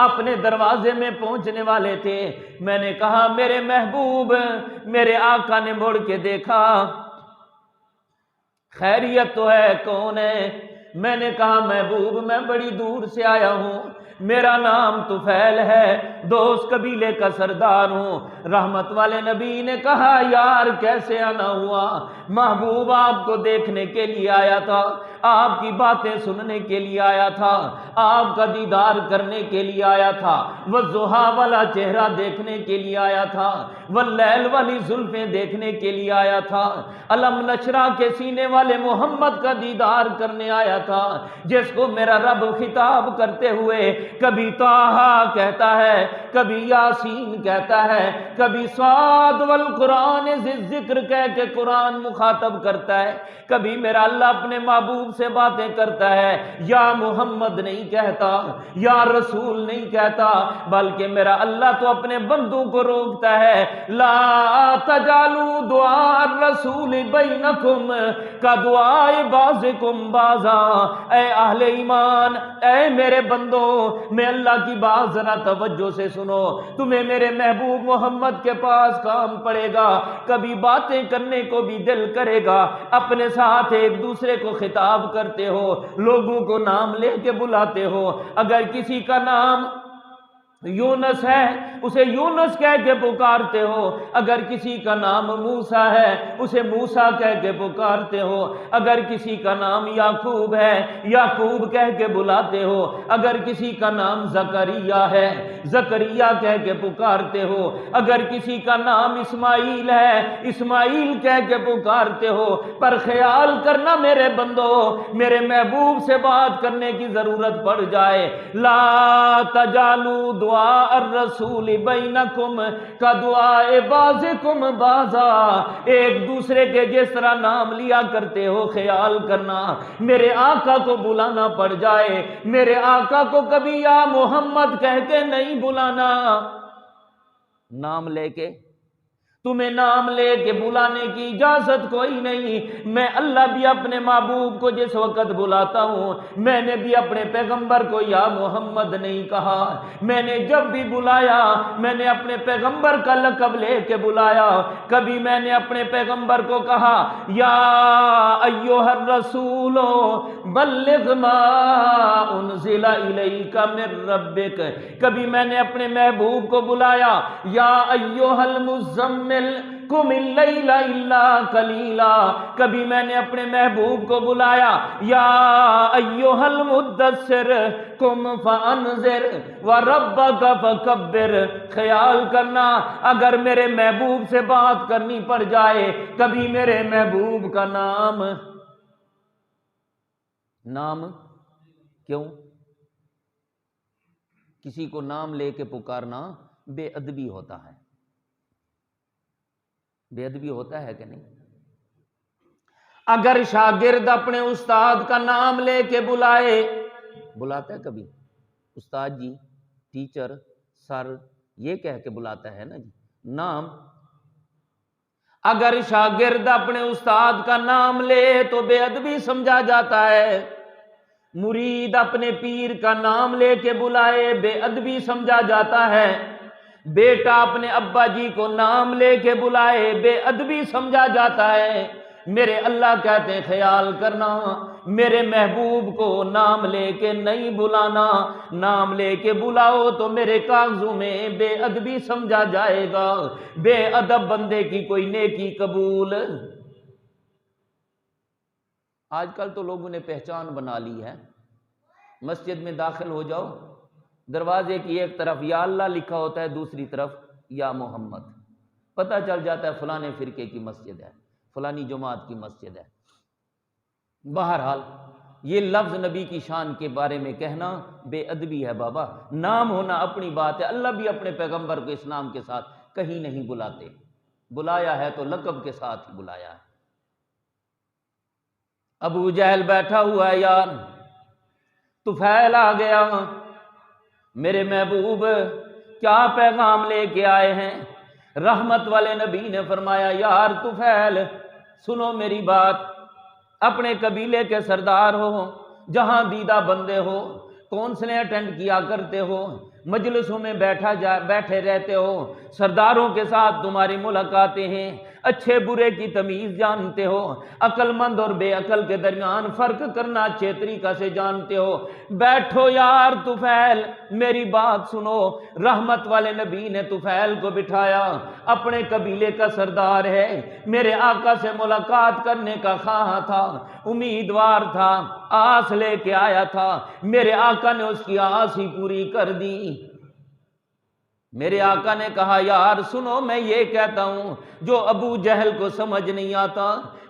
اپنے دروازے میں پہنچنے والے تھے، میں نے کہا میرے محبوب، میرے آقا نے مڑ کے دیکھا، خیریت تو ہے کون ہے؟ میں نے کہا محبوب میں بڑی دور سے آیا ہوں، میرا نام طفیل ہے، دوست قبیلے کا سردار ہوں۔ رحمت والے نبی نے کہا یار کیسے آنا ہوا؟ محبوب آپ کو دیکھنے کے لیے آیا تھا، آپ کی باتیں سننے کے لیے آیا تھا، آپ کا دیدار کرنے کے لیے آیا تھا، والضحیٰ والا چہرہ دیکھنے کے لیے آیا تھا، واللیل والی زلفیں دیکھنے کے لیے آیا تھا، علم نشرہ کے سینے والے محمد کا دیدار کرنے آیا تھا، جس کو میرا رب خطاب کرتے ہوئے کبھی طٰہٰ کہتا ہے، کبھی یاسین کہتا ہے، کبھی صاد والقرآن ذی الذکر کہہ کے قرآن مخاطب کرتا ہے، کبھی میرا اللہ اپنے محبوب سے باتیں کرتا ہے، یا محمد نہیں کہتا، یا رسول نہیں کہتا، بلکہ میرا اللہ تو اپنے بندوں کو روکتا ہے، لا تجعلوا دعاء الرسول بینکم کدعاء بعضکم بعضا۔ اے اہل ایمان، اے میرے بندوں، میں اللہ کی بات ذرا توجہ سے سنو، تمہیں میرے محبوب محمد کے پاس کام پڑے گا، کبھی باتیں کرنے کو بھی دل کرے گا، اپنے ساتھ ایک دوسرے کو خطاب کرتے ہو، لوگوں کو نام لے کے بلاتے ہو، اگر کسی کا نام یونس ہے اسے یونس کہہ کے پکارتے ہو، اگر کسی کا نام موسیٰ ہے اسے موسیٰ کہہ کے پکارتے ہو، اگر کسی کا نام یعقوب ہے یعقوب کہہ کے بلاتے ہو، اگر کسی کا نام زکریا ہے زکریا کہہ کے پکارتے ہو، اگر کسی کا نام اسماعیل ہے اسماعیل کہہ کے پکارتے ہو، پر خیال کرنا میرے بندو، میرے محبوب سے بات کرنے کی ضرورت پڑ جائے، لا تجعلوا دعاء الرسول بینکم کدعاء بعضکم بعضا، ایک دوسرے کے جس طرح نام لیا کرتے ہو خیال کرنا میرے آقا کو بلانا پڑ جائے، میرے آقا کو کبھی یا محمد کہہ کے نہیں بلانا، نام لے کے، تمہیں نام لے کے بلانے کی اجازت کوئی نہیں، میں اللہ بھی اپنے محبوب کو جس وقت بلاتا ہوں، میں نے بھی اپنے پیغمبر کو یا محمد نہیں کہا، میں نے جب بھی بلایا میں نے اپنے پیغمبر کا لقب لے کے بلایا، کبھی میں نے اپنے پیغمبر کو کہا یا ایھا الرسول بلغ ما انزل الیک من ربک، کبھی میں نے اپنے محبوب کو بلایا یا ایھا المزمل قم اللیل الا قلیلا، کبھی میں نے اپنے محبوب کو بلایا یا ایھا المدثر قم فانذر وربک فکبر، خیال کرنا اگر میرے محبوب سے بات کرنی پڑ جائے کبھی میرے محبوب کا نام کیوں؟ کسی کو نام لے کے پکارنا بے ادبی ہوتا ہے، بے ادبی ہوتا ہے کہ نہیں؟ اگر شاگرد اپنے استاد کا نام لے کے بلاتا ہے کبھی، استاد جی، ٹیچر، سر، یہ کہہ کے بلاتا ہے نا جی، نام، اگر شاگرد اپنے استاد کا نام لے تو بے ادبی سمجھا جاتا ہے، مرید اپنے پیر کا نام لے کے بلائے بے ادبی سمجھا جاتا ہے، بیٹا اپنے ابا جی کو نام لے کے بلائے بے ادبی سمجھا جاتا ہے، میرے اللہ کہتے ہیں خیال کرنا میرے محبوب کو نام لے کے نہیں بلانا، نام لے کے بلاؤ تو میرے کاغذوں میں بے ادبی سمجھا جائے گا، بے ادب بندے کی کوئی نیکی قبول۔ آج کل تو لوگوں نے پہچان بنا لی ہے، مسجد میں داخل ہو جاؤ دروازے کی ایک طرف یا اللہ لکھا ہوتا ہے، دوسری طرف یا محمد، پتہ چل جاتا ہے فلانے فرقے کی مسجد ہے، فلانی جماعت کی مسجد ہے۔ بہرحال یہ لفظ نبی کی شان کے بارے میں کہنا بے ادبی ہے بابا، نام ہونا اپنی بات ہے، اللہ بھی اپنے پیغمبر کو اس نام کے ساتھ کہیں نہیں بلاتے، بلایا ہے تو لقب کے ساتھ ہی بلایا ہے۔ ابو جہل بیٹھا ہوا ہے، یار طفیل آ گیا، میرے محبوب کیا پیغام لے کے آئے ہیں؟ رحمت والے نبی نے فرمایا یار طفیل سنو میری بات، اپنے قبیلے کے سردار ہو، جہاں دیدہ بندے ہو، کونسلیں اٹینڈ کیا کرتے ہو، مجلسوں میں بیٹھے رہتے ہو، سرداروں کے ساتھ تمہاری ملاقاتیں ہیں، اچھے برے کی تمیز جانتے ہو، عقل مند اور بے عقل کے درمیان فرق کرنا اچھے طریقہ سے جانتے ہو، بیٹھو یار طفیل میری بات سنو۔ رحمت والے نبی نے طفیل کو بٹھایا، اپنے قبیلے کا سردار ہے، میرے آقا سے ملاقات کرنے کا خواہاں تھا، امیدوار تھا، آس لے کے آیا تھا، میرے آقا نے اس کی آس ہی پوری کر دی۔ میرے آقا نے کہا یار سنو، میں یہ کہتا ہوں جو ابو جہل کو سمجھ نہیں آتا،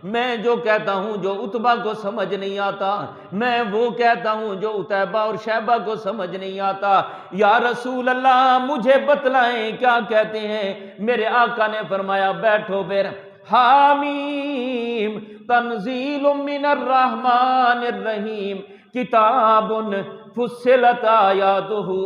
میں جو کہتا ہوں جو عتبہ کو سمجھ نہیں آتا، میں وہ کہتا ہوں جو عتیبہ اور شیبہ کو سمجھ نہیں آتا، یا رسول اللہ مجھے بتلائیں کیا کہتے ہیں۔ میرے آقا نے فرمایا بیٹھو پھر، حامیم تنزیل من الرحمن الرحیم کتاب فصلت آیاتہ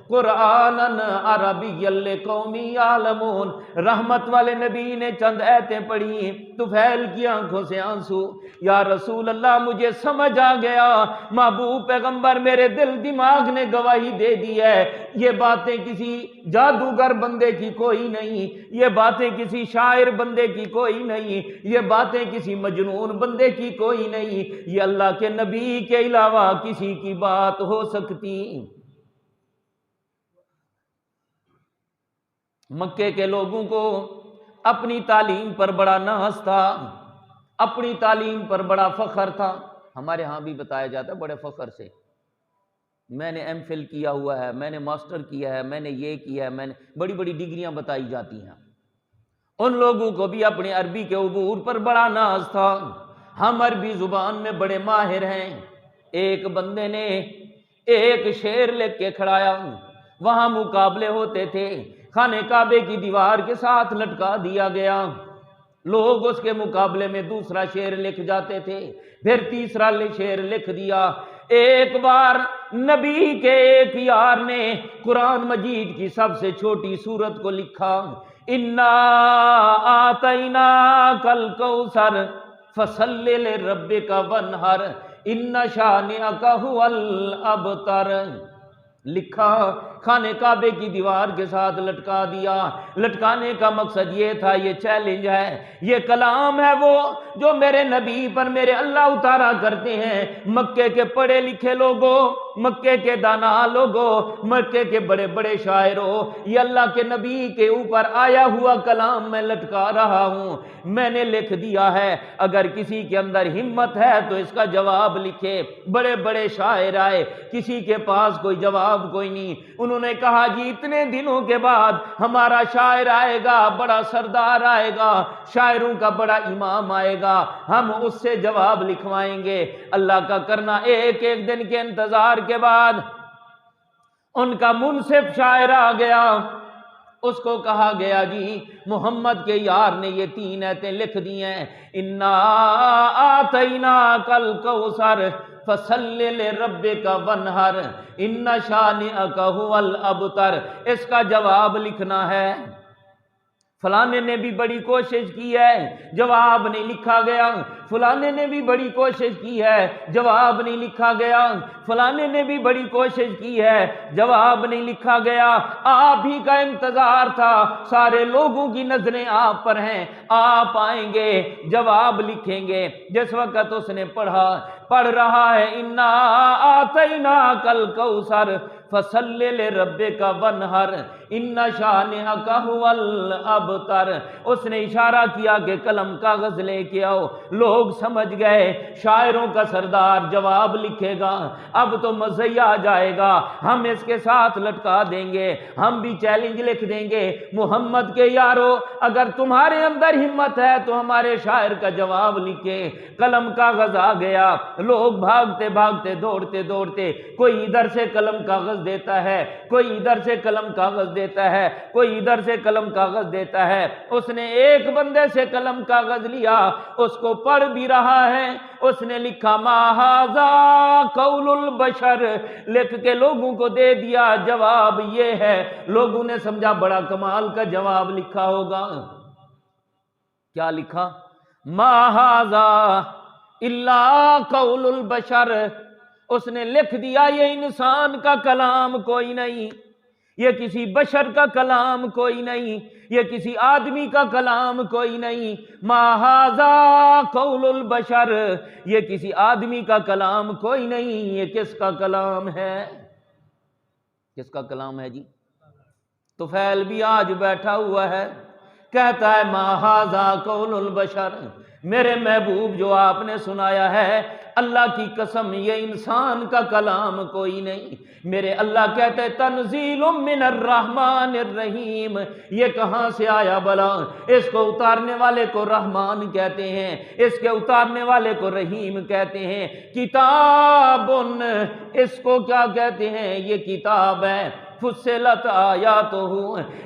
قرآنً عربیًا لقوم یعلمون۔ رحمت والے نبی نے چند آیتیں پڑھی، طفیل کی آنکھوں سے آنسو، یا رسول اللہ مجھے سمجھ آ گیا، محبوب پیغمبر میرے دل دماغ نے گواہی دے دی ہے، یہ باتیں کسی جادوگر بندے کی کوئی نہیں، یہ باتیں کسی شاعر بندے کی کوئی نہیں، یہ باتیں کسی مجنون بندے کی کوئی نہیں، یہ اللہ کے نبی کے علاوہ کسی کی بات ہو سکتی۔ مکے کے لوگوں کو اپنی تعلیم پر بڑا ناز تھا، اپنی تعلیم پر بڑا فخر تھا۔ ہمارے ہاں بھی بتایا جاتا ہے بڑے فخر سے، میں نے ایم فل کیا ہوا ہے، میں نے ماسٹر کیا ہے، میں نے یہ کیا ہے، میں نے بڑی بڑی ڈگریاں بتائی جاتی ہیں۔ ان لوگوں کو بھی اپنے عربی کے عبور پر بڑا ناز تھا، ہم عربی زبان میں بڑے ماہر ہیں۔ ایک بندے نے ایک شعر لکھ کے کھڑایا، وہاں مقابلے ہوتے تھے، خانہ کعبے کی دیوار کے ساتھ لٹکا دیا گیا، لوگ اس کے مقابلے میں دوسرا شعر لکھ جاتے تھے، پھر تیسرا شعر لکھ دیا۔ ایک بار نبی کے ایک یار نے قرآن مجید کی سب سے چھوٹی سورت کو لکھا، انا آتیناک الکوثر فصل لربک وانحر ان شانئک ھو الابتر، لکھا، خانہ کعبے کی دیوار کے ساتھ لٹکا دیا۔ لٹکانے کا مقصد یہ تھا، یہ چیلنج ہے، یہ کلام ہے وہ جو میرے نبی پر میرے اللہ اتارا کرتے ہیں۔ مکے کے پڑھے لکھے لوگوں، مکے کے دانا لوگوں، مکے کے بڑے بڑے شاعروں، یہ اللہ کے نبی کے اوپر آیا ہوا کلام میں لٹکا رہا ہوں، میں نے لکھ دیا ہے، اگر کسی کے اندر ہمت ہے تو اس کا جواب لکھے۔ بڑے بڑے شاعر آئے، کسی کے پاس کوئی جواب کوئی نہیں، انہوں نے کہا جی اتنے دنوں کے بعد ہمارا شاعر آئے گا، بڑا سردار آئے گا، شاعروں کا بڑا امام آئے گا، ہم اس سے جواب لکھوائیں گے۔ اللہ کا کرنا، ایک ایک دن کے انتظار کے بعد ان کا منصف شاعر آ گیا، اس کو کہا گیا جی محمد کے یار نے یہ 3 آیتیں لکھ دی ہیں، انا آتیناک الکوثر فصل لربک وانحر ان شانئک ھو الابتر، اس کا جواب لکھنا ہے۔ فلانے نے بھی بڑی کوشش کی ہے، جواب نہیں لکھا گیا، فلانے نے بھی بڑی کوشش کی ہے، جواب نہیں لکھا گیا، فلانے نے بھی بڑی کوشش کی ہے، جواب نہیں لکھا گیا۔ آپ ہی کا انتظار تھا، سارے لوگوں کی نظریں آپ پر ہیں، آپ آئیں گے، جواب لکھیں گے۔ جس وقت اس نے پڑھ رہا ہے انا آتیناک الکوثر فصل لربک وانحر ان شانئک ھو الابتر، اس نے اشارہ کیا کہ قلم کاغذ لے کے آؤ۔ لوگ سمجھ گئے شاعروں کا سردار جواب لکھے گا، اب تو مزہ آ جائے گا، ہم اس کے ساتھ لٹکا دیں گے، ہم بھی چیلنج لکھ دیں گے، محمد کے یارو اگر تمہارے اندر ہمت ہے تو ہمارے شاعر کا جواب لکھے۔ قلم کاغذ آ گیا، لوگ بھاگتے بھاگتے دوڑتے دوڑتے، کوئی ادھر سے قلم کاغذ دیتا ہے، کوئی ادھر سے قلم کاغذ دیتا ہے، کوئی ادھر سے قلم کاغذ دیتا ہے۔ اس نے ایک بندے سے قلم کاغذ لیا، اس کو پڑھ بھی رہا ہے، اس نے لکھا ما ھذا قول البشر، لکھ کے لوگوں کو دے دیا، جواب یہ ہے۔ لوگوں نے سمجھا بڑا کمال کا جواب لکھا ہوگا، کیا لکھا؟ ما ھذا الا قول البشر، اس نے لکھ دیا یہ انسان کا کلام کوئی نہیں، یہ کسی بشر کا کلام کوئی نہیں، یہ کسی آدمی کا کلام کوئی نہیں۔ ما ھذا قول البشر، یہ کسی آدمی کا کلام کوئی نہیں، یہ کس کا کلام ہے؟ کس کا کلام ہے جی؟ طفیل بھی آج بیٹھا ہوا ہے، کہتا ہے ما ھذا قول البشر، میرے محبوب جو آپ نے سنایا ہے اللہ کی قسم یہ انسان کا کلام کوئی نہیں۔ میرے اللہ کہتے ہیں تنزیل من الرحمن الرحیم، یہ کہاں سے آیا بلا؟ اس کو اتارنے والے کو رحمان کہتے ہیں، اس کے اتارنے والے کو رحیم کہتے ہیں۔ کتاب، اس کو کیا کہتے ہیں؟ یہ کتاب ہے، فصلت آیاتہ،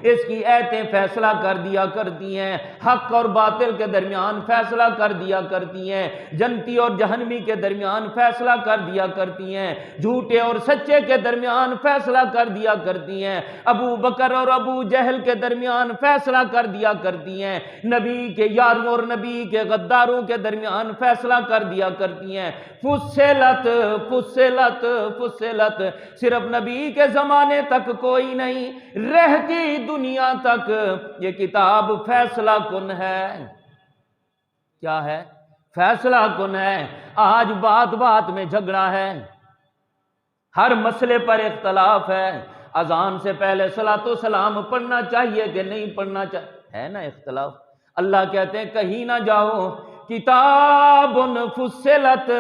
اس کی آیتیں فیصلہ کر دیا کرتی ہیں، حق اور باطل کے درمیان فیصلہ کر دیا کرتی ہیں، جنتی اور جہنمی کے درمیان فیصلہ کر دیا کرتی ہیں، جھوٹے اور سچے کے درمیان فیصلہ کر دیا کرتی ہیں، ابو بکر اور ابو جہل کے درمیان فیصلہ کر دیا کرتی ہیں، نبی کے یاروں اور نبی کے غداروں کے درمیان فیصلہ کر دیا کرتی ہیں۔ فصلت فصلت فصلت، صرف نبی کے زمانے تک کوئی نہیں، رہتی دنیا تک یہ کتاب فیصلہ کن ہے۔ کیا ہے؟ فیصلہ کن ہے۔ آج بات بات میں جھگڑا ہے، ہر مسئلے پر اختلاف ہے۔ اذان سے پہلے صلاۃ و سلام پڑھنا چاہیے کہ نہیں پڑھنا چاہیے، ہے نا اختلاف۔ اللہ کہتے ہیں کہیں نہ جاؤ، کتاب فصلت،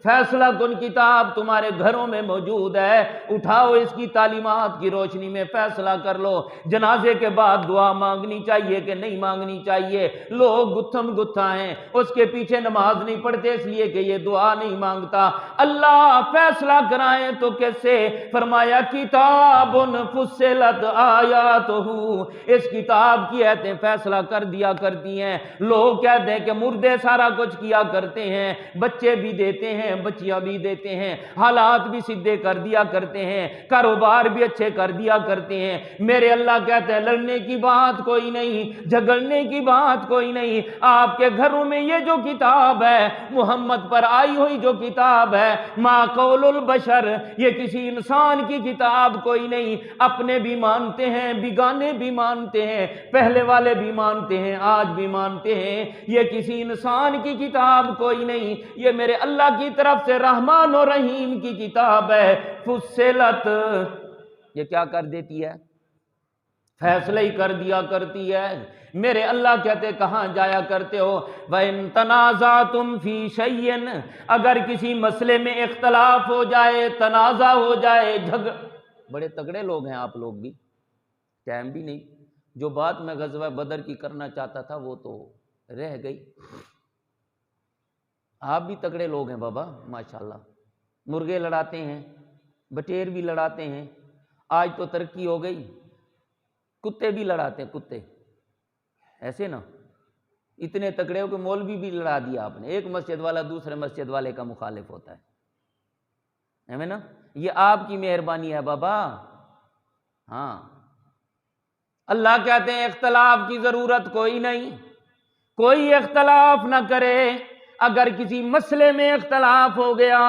فیصلہ کن کتاب تمہارے گھروں میں موجود ہے، اٹھاؤ اس کی تعلیمات کی روشنی میں فیصلہ کر لو۔ جنازے کے بعد دعا مانگنی چاہیے کہ نہیں مانگنی چاہیے؟ لوگ گتھم گتھا ہیں، اس کے پیچھے نماز نہیں پڑھتے اس لیے کہ یہ دعا نہیں مانگتا۔ اللہ فیصلہ کرائیں تو کیسے؟ فرمایا کتاب فصلت آیاتہ، اس کتاب کی آیتیں فیصلہ کر دیا کرتی ہیں۔ لوگ کہتے ہیں کہ مردے سارا کچھ کیا کرتے ہیں، بچے بھی دیتے ہیں، بچیاں بھی دیتے ہیں، حالات بھی سیدھے کر دیا کرتے ہیں، کاروبار بھی اچھے کر دیا کرتے ہیں۔ میرے اللہ کہتے ہیں لڑنے کی بات کوئی نہیں، جھگڑنے کی بات کوئی نہیں۔ آپ کے گھروں میں یہ جو کتاب ہے، محمد پر آئی ہوئی جو کتاب ہے، ما قول البشر، یہ کسی انسان کی کتاب کوئی نہیں۔ اپنے بھی مانتے ہیں، بیگانے بھی مانتے ہیں، پہلے والے بھی مانتے ہیں، آج بھی مانتے ہیں، یہ کسی انسان کی کتاب کوئی نہیں، یہ میرے اللہ کی طرف سے رحمان و رحیم کی کتاب ہے۔ فصلت، یہ کیا کر دیتی ہے؟ فیصلہ ہی کر دیا کرتی ہے۔ میرے اللہ کہتے کہاں جایا کرتے ہو؟ وَإِن تَنَازَعْتُمْ فِي شَيْءٍ، اگر کسی مسئلے میں اختلاف ہو جائے، تنازع ہو جائے، بڑے تگڑے لوگ ہیں آپ لوگ بھی، ٹائم بھی نہیں۔ جو بات میں غزوہ بدر کی کرنا چاہتا تھا وہ تو رہ گئی۔ آپ بھی تگڑے لوگ ہیں بابا ماشاءاللہ، مرغے لڑاتے ہیں، بٹیر بھی لڑاتے ہیں، آج تو ترقی ہو گئی، کتے بھی لڑاتے ہیں، کتے ایسے نا، اتنے تگڑے ہو کہ مولوی بھی لڑا دیا آپ نے۔ ایک مسجد والا دوسرے مسجد والے کا مخالف ہوتا ہے نا، یہ آپ کی مہربانی ہے بابا۔ ہاں، اللہ کہتے ہیں اختلاف کی ضرورت کوئی نہیں، کوئی اختلاف نہ کرے۔ اگر کسی مسئلے میں اختلاف ہو گیا،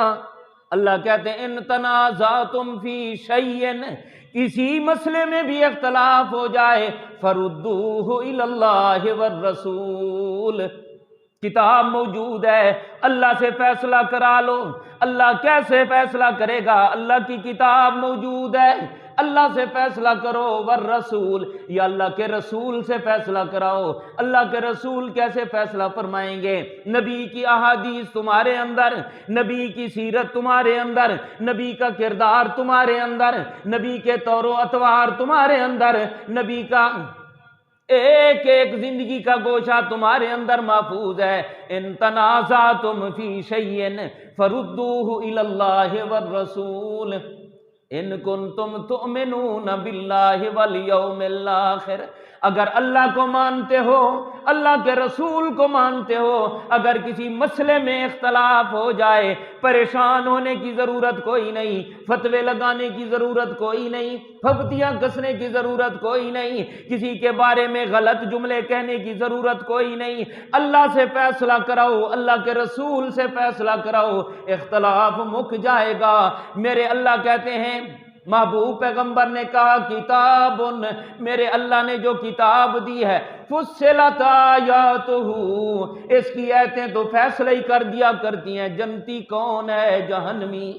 اللہ کہتے ہیں ان تنازعتم فی شیء، کسی مسئلے میں بھی اختلاف ہو جائے، فردوہ الی اللہ والرسول، کتاب موجود ہے، اللہ سے فیصلہ کرا لو۔ اللہ کیسے فیصلہ کرے گا؟ اللہ کی کتاب موجود ہے، اللہ سے فیصلہ کرو، والرسول، یا اللہ کے رسول سے فیصلہ کراؤ۔ اللہ کے رسول کیسے فیصلہ فرمائیں گے؟ نبی کی احادیث تمہارے اندر، نبی کی سیرت تمہارے اندر، نبی کا کردار تمہارے اندر، نبی کے طور و اطوار تمہارے اندر، نبی کا ایک ایک زندگی کا گوشہ تمہارے اندر محفوظ ہے۔ ان تنازعتم فی شیء فردوہ الی اللہ والرسول ان کنتم تؤمنون باللہ والیوم الآخر، اگر اللہ کو مانتے ہو، اللہ کے رسول کو مانتے ہو، اگر کسی مسئلے میں اختلاف ہو جائے، پریشان ہونے کی ضرورت کوئی نہیں، فتوے لگانے کی ضرورت کوئی نہیں، پھپتیاں کسنے کی ضرورت کوئی نہیں، کسی کے بارے میں غلط جملے کہنے کی ضرورت کوئی نہیں۔ اللہ سے فیصلہ کراؤ، اللہ کے رسول سے فیصلہ کراؤ، اختلاف مک جائے گا۔ میرے اللہ کہتے ہیں محبوب پیغمبر نے کہا کتابن، میرے اللہ نے جو کتاب دی ہے، فصلت آیاتہ، اس کی آیتیں تو فیصلہ ہی کر دیا کرتی ہیں جنتی کون ہے جہنمی،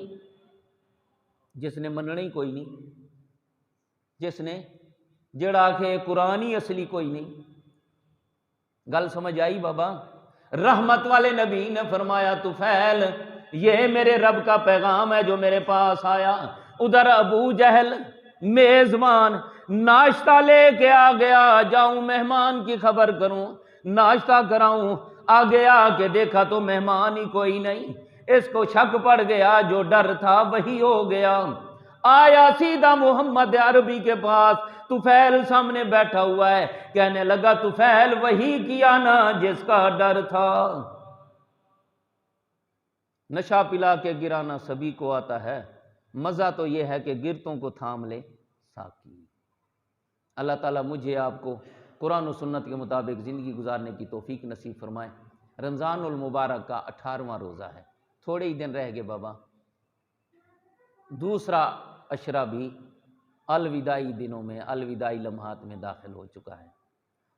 جس نے مننا ہی کوئی نہیں، جس نے جڑا کہ قرآنی اصلی کوئی نہیں۔ گل سمجھ آئی بابا؟ رحمت والے نبی نے فرمایا طفیل یہ میرے رب کا پیغام ہے جو میرے پاس آیا۔ ادھر ابو جہل میزبان ناشتہ لے کے آ گیا، جاؤں مہمان کی خبر کروں، ناشتہ کراؤں، آگے آ کے دیکھا تو مہمان ہی کوئی نہیں، اس کو شک پڑ گیا، جو ڈر تھا وہی ہو گیا، آیا سیدھا محمد عربی کے پاس، طفیل سامنے بیٹھا ہوا ہے، کہنے لگا طفیل وہی کیا نا جس کا ڈر تھا۔ نشہ پلا کے گرانا سبھی کو آتا ہے، مزہ تو یہ ہے کہ گرتوں کو تھام لے ساقی۔ اللہ تعالیٰ مجھے آپ کو قرآن و سنت کے مطابق زندگی گزارنے کی توفیق نصیب فرمائے۔ رمضان المبارک کا 18واں روزہ ہے، تھوڑے ہی دن رہ گئے بابا، دوسرا عشرہ بھی الوداعی دنوں میں، الوداعی لمحات میں داخل ہو چکا ہے۔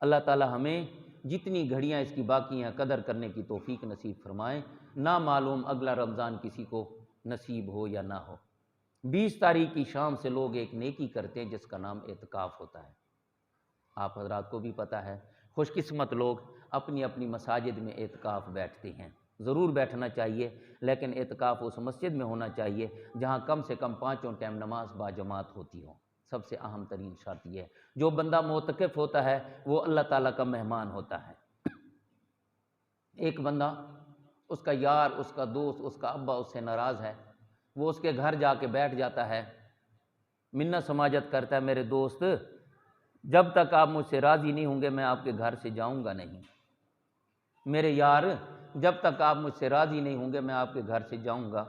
اللہ تعالیٰ ہمیں جتنی گھڑیاں اس کی باقی ہیں قدر کرنے کی توفیق نصیب فرمائے، نہ معلوم اگلا رمضان کسی کو نصیب ہو یا نہ ہو۔ 20 تاریخ کی شام سے لوگ ایک نیکی کرتے ہیں جس کا نام اعتکاف ہوتا ہے، آپ حضرات کو بھی پتہ ہے، خوش قسمت لوگ اپنی اپنی مساجد میں اعتکاف بیٹھتے ہیں، ضرور بیٹھنا چاہیے، لیکن اعتکاف اس مسجد میں ہونا چاہیے جہاں کم سے کم 5 ٹائم نماز باجماعت ہوتی ہو۔ سب سے اہم ترین شرط یہ ہے، جو بندہ معتکف ہوتا ہے وہ اللہ تعالیٰ کا مہمان ہوتا ہے۔ ایک بندہ، اس کا یار، اس کا دوست، اس کا ابا اس سے ناراض ہے، وہ اس کے گھر جا کے بیٹھ جاتا ہے، منت سماجت کرتا ہے، میرے دوست جب تک آپ مجھ سے راضی نہیں ہوں گے میں آپ کے گھر سے جاؤں گا نہیں، میرے یار جب تک آپ مجھ سے راضی نہیں ہوں گے میں آپ کے گھر سے جاؤں گا۔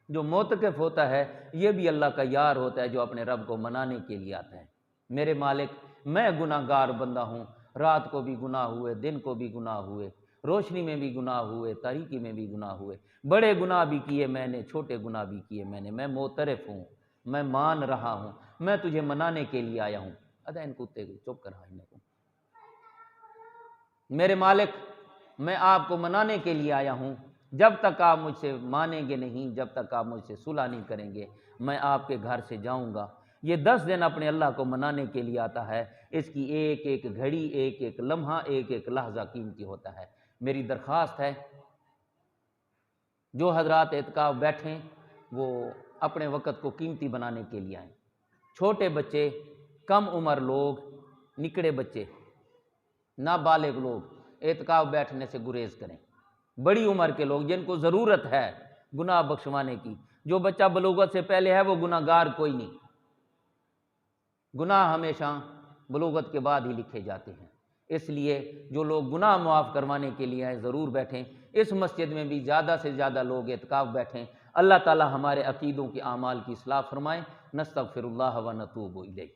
جو معتکف ہوتا ہے یہ بھی اللہ کا یار ہوتا ہے جو اپنے رب کو منانے کے لیے آتا ہے۔ میرے مالک میں گناہ گار بندہ ہوں، رات کو بھی گناہ ہوئے، دن کو بھی گناہ ہوئے، روشنی میں بھی گناہ ہوئے، تاریکی میں بھی گناہ ہوئے، بڑے گناہ بھی کیے میں نے، چھوٹے گناہ بھی کیے میں نے، میں معترف ہوں، میں مان رہا ہوں، میں تجھے منانے کے لیے آیا ہوں۔ ادا ان کتے کو چپ کرا ان کو، میرے مالک میں آپ کو منانے کے لیے آیا ہوں، جب تک آپ مجھ سے مانیں گے نہیں، جب تک آپ مجھ سے صلح نہیں کریں گے میں آپ کے گھر سے جاؤں گا۔ یہ 10 دن اپنے اللہ کو منانے کے لیے آتا ہے، اس کی ایک ایک گھڑی، ایک ایک لمحہ، ایک ایک لحظہ قیمتی ہوتا ہے۔ میری درخواست ہے جو حضرات اعتکاف بیٹھیں وہ اپنے وقت کو قیمتی بنانے کے لیے آئیں۔ چھوٹے بچے، کم عمر لوگ، نکڑے بچے، نابالغ لوگ اعتکاف بیٹھنے سے گریز کریں۔ بڑی عمر کے لوگ جن کو ضرورت ہے گناہ بخشوانے کی، جو بچہ بلوغت سے پہلے ہے وہ گناہ گار کوئی نہیں، گناہ ہمیشہ بلوغت کے بعد ہی لکھے جاتے ہیں، اس لیے جو لوگ گناہ معاف کروانے کے لیے آئیں ضرور بیٹھیں۔ اس مسجد میں بھی زیادہ سے زیادہ لوگ اعتکاف بیٹھیں۔ اللہ تعالی ہمارے عقیدوں کی اعمال کی اصلاح فرمائیں۔ نستغفر اللہ و نتوب الیہ۔